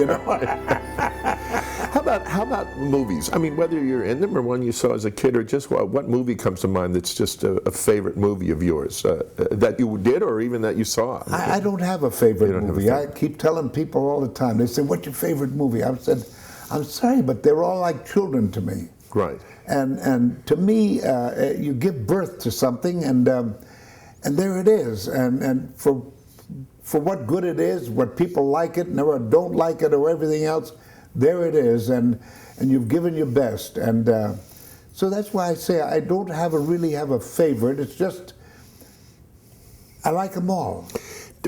you know. How about movies? I mean, whether you're in them or one you saw as a kid, or just what movie comes to mind that's just a favorite movie of yours that you did, or even that you saw? I don't have a favorite movie. I keep telling people all the time. They say, "What's your favorite movie?" I've said, "I'm sorry, but they're all like children to me." Right. And to me, you give birth to something, and there it is. And for what good it is, what people like it, never don't like it, or everything else, there it is. And you've given your best. And so that's why I say I don't really have a favorite. It's just I like them all.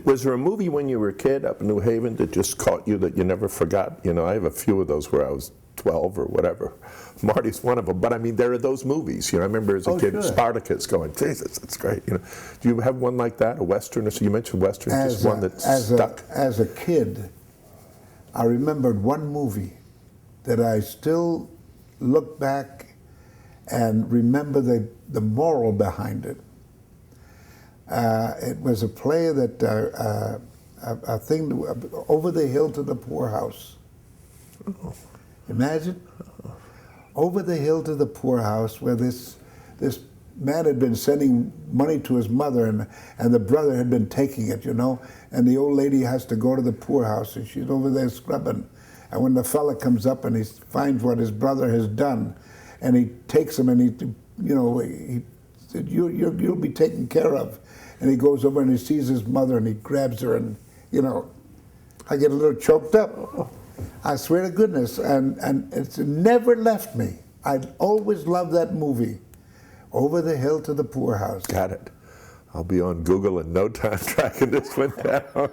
Was there a movie when you were a kid up in New Haven that just caught you that you never forgot? You know, I have a few of those where I was 12 or whatever. Marty's one of them. But I mean, there are those movies. You know, I remember as a kid, sure. Spartacus, going, Jesus, that's great. You know, do you have one like that, a Western? So you mentioned Western, just one that stuck. As a kid, I remembered one movie that I still look back and remember the moral behind it. It was a play that a thing over the hill to the poorhouse. Oh. Imagine, over the hill to the poorhouse, where this man had been sending money to his mother, and the brother had been taking it, you know, and the old lady has to go to the poorhouse, and she's over there scrubbing, and when the fella comes up and he finds what his brother has done, and he takes him and he said, you'll be taken care of. And he goes over and he sees his mother and he grabs her, and, you know, I get a little choked up. I swear to goodness, and it's never left me. I always loved that movie, Over the Hill to the Poorhouse. Got it. I'll be on Google in no time tracking this one down.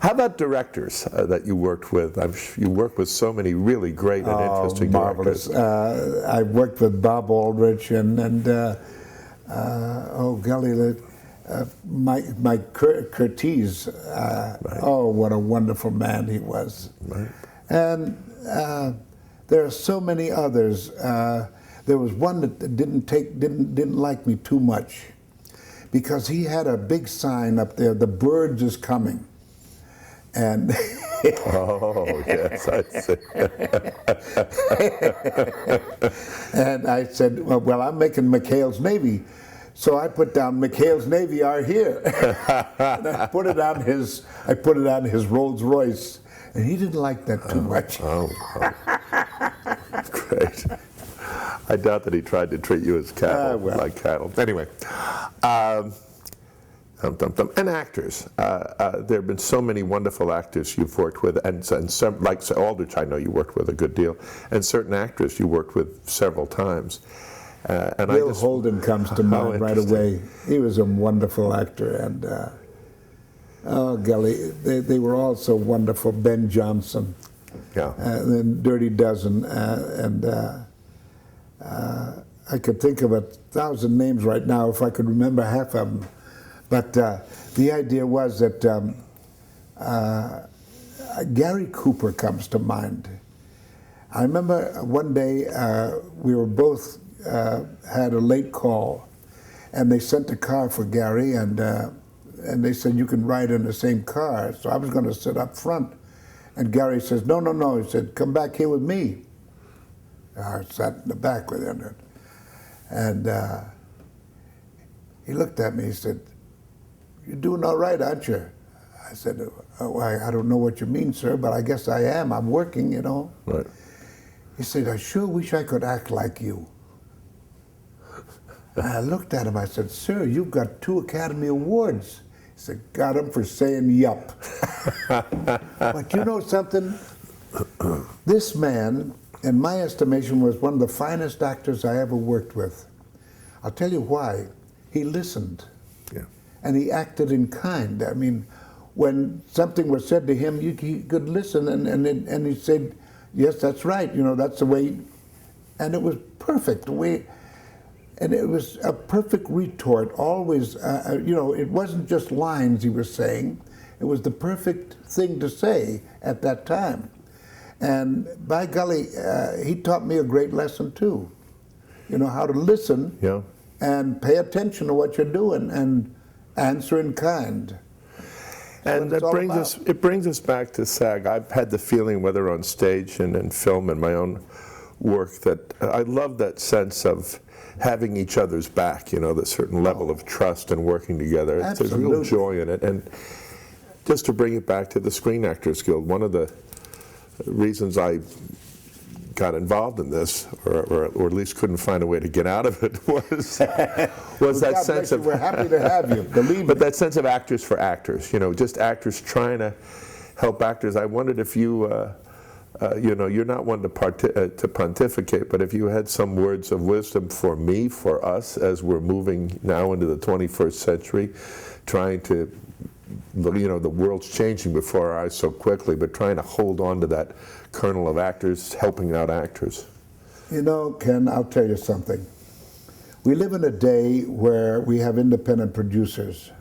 How about directors that you worked with? You worked with so many really great and interesting marvelous. directors. I worked with Bob Aldrich and oh golly, Mike Curtiz. Right. Oh, what a wonderful man he was. Right. And there are so many others. There was one that didn't like me too much, because he had a big sign up there, "The Birds is coming." And oh, yes, I see. and I said, well, I'm making McHale's Navy. So I put down "McHale's Navy are here." And I put it on his Rolls Royce. And he didn't like that too much. Oh. Great. I doubt that he tried to treat you as cattle, like cattle. Anyway, and actors. There have been so many wonderful actors you've worked with, and some, like Aldrich, I know you worked with a good deal, and certain actors you worked with several times. And Bill Holden comes to mind right away. He was a wonderful actor, and oh golly, they were all so wonderful. Ben Johnson, and then Dirty Dozen, and I could think of 1,000 names right now if I could remember half of them. But the idea was that Gary Cooper comes to mind. I remember one day we were both had a late call, and they sent a car for Gary, and they said, you can ride in the same car. So I was going to sit up front, and Gary says, no. He said, come back here with me. I sat in the back with him, and he looked at me. He said, "You're doing all right, aren't you?" I said, "Oh, I don't know what you mean, sir, but I guess I am. I'm working, you know." Right. He said, "I sure wish I could act like you." I looked at him. I said, "Sir, you've got 2 Academy Awards." He said, "Got them for saying yup." But you know something? This man, in my estimation, was one of the finest actors I ever worked with. I'll tell you why. He listened. Yeah. And he acted in kind. I mean, when something was said to him, he could listen, and he said, "Yes, that's right. You know, that's the way." And it was perfect. And it was a perfect retort. Always, you know, it wasn't just lines he was saying. It was the perfect thing to say at that time. And by golly, he taught me a great lesson too. You know, how to listen and pay attention to what you're doing and answer in kind. And what it's all about. it brings us back to SAG. I've had the feeling, whether on stage and in film and my own work, that I love that sense of having each other's back, you know, the certain level of trust and working together. There's real joy in it. And just to bring it back to the Screen Actors Guild, one of the reasons I got involved in this, or at least couldn't find a way to get out of it, was that sense of... We're happy to have you, believe me. But that sense of actors for actors, you know, just actors trying to help actors. I wondered if you, you know, you're not one to pontificate, but if you had some words of wisdom for me, for us, as we're moving now into the 21st century, trying to, you know, the world's changing before our eyes so quickly, but trying to hold on to that kernel of actors, helping out actors. You know, Ken, I'll tell you something. We live in a day where we have independent producers.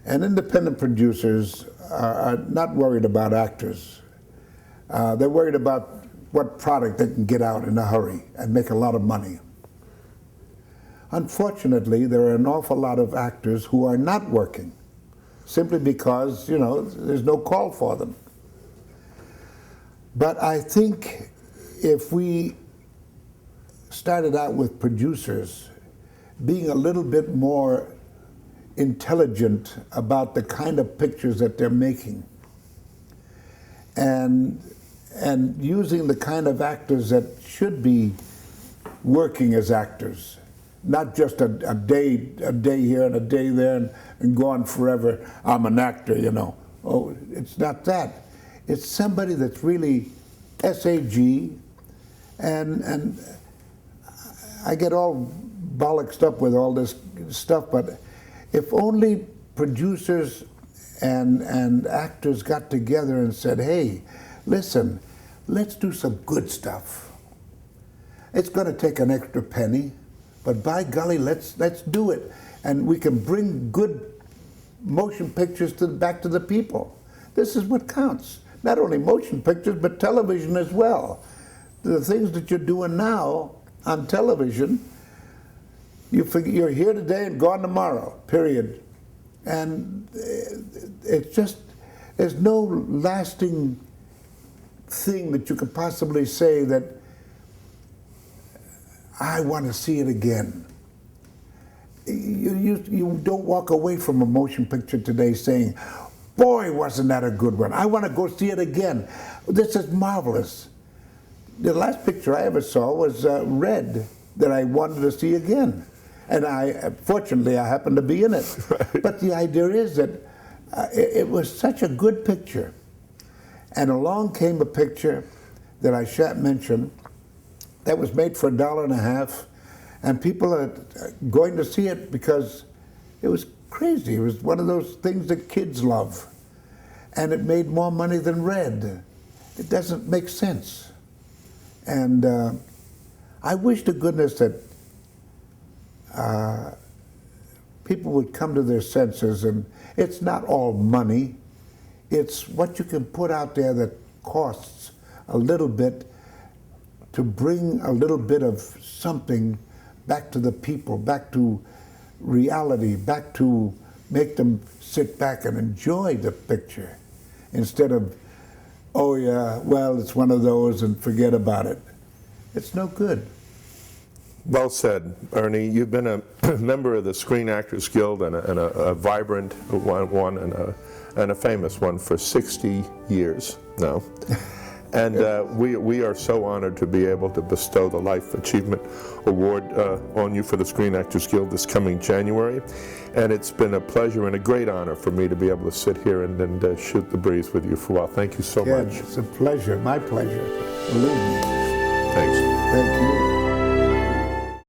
And independent producers are not worried about actors. They're worried about what product they can get out in a hurry and make a lot of money. Unfortunately, there are an awful lot of actors who are not working, simply because, you know, there's no call for them. But I think if we started out with producers being a little bit more intelligent about the kind of pictures that they're making, and using the kind of actors that should be working as actors, not just a day here and a day there and go on forever. I'm an actor, you know. Oh, it's not that. It's somebody that's really SAG, and I get all bollocksed up with all this stuff, but if only producers and actors got together and said, hey, listen, let's do some good stuff. It's going to take an extra penny, but by golly, let's do it. And we can bring good motion pictures back to the people. This is what counts. Not only motion pictures, but television as well. The things that you're doing now on television, you're here today and gone tomorrow, period. And it's just, there's no lasting thing that you could possibly say that I want to see it again. You don't walk away from a motion picture today saying, boy, wasn't that a good one. I want to go see it again. This is marvelous. The last picture I ever saw was Red, that I wanted to see again. And fortunately, I happened to be in it. Right. But the idea is that it was such a good picture. And along came a picture that I shan't mention that was made for $1.50, and people are going to see it because it was crazy. It was one of those things that kids love. And it made more money than Red. It doesn't make sense. And I wish to goodness that people would come to their senses, and it's not all money. It's what you can put out there that costs a little bit to bring a little bit of something back to the people, back to reality, back to make them sit back and enjoy the picture instead of, oh yeah, well, it's one of those and forget about it. It's no good. Well said, Ernie. You've been a member of the Screen Actors Guild and a vibrant one and a famous one for 60 years now. And we are so honored to be able to bestow the Life Achievement Award on you for the Screen Actors Guild this coming January. And it's been a pleasure and a great honor for me to be able to sit here and shoot the breeze with you for a while. Thank you so much. It's a pleasure, my pleasure. Believe me. Thanks. Thank you.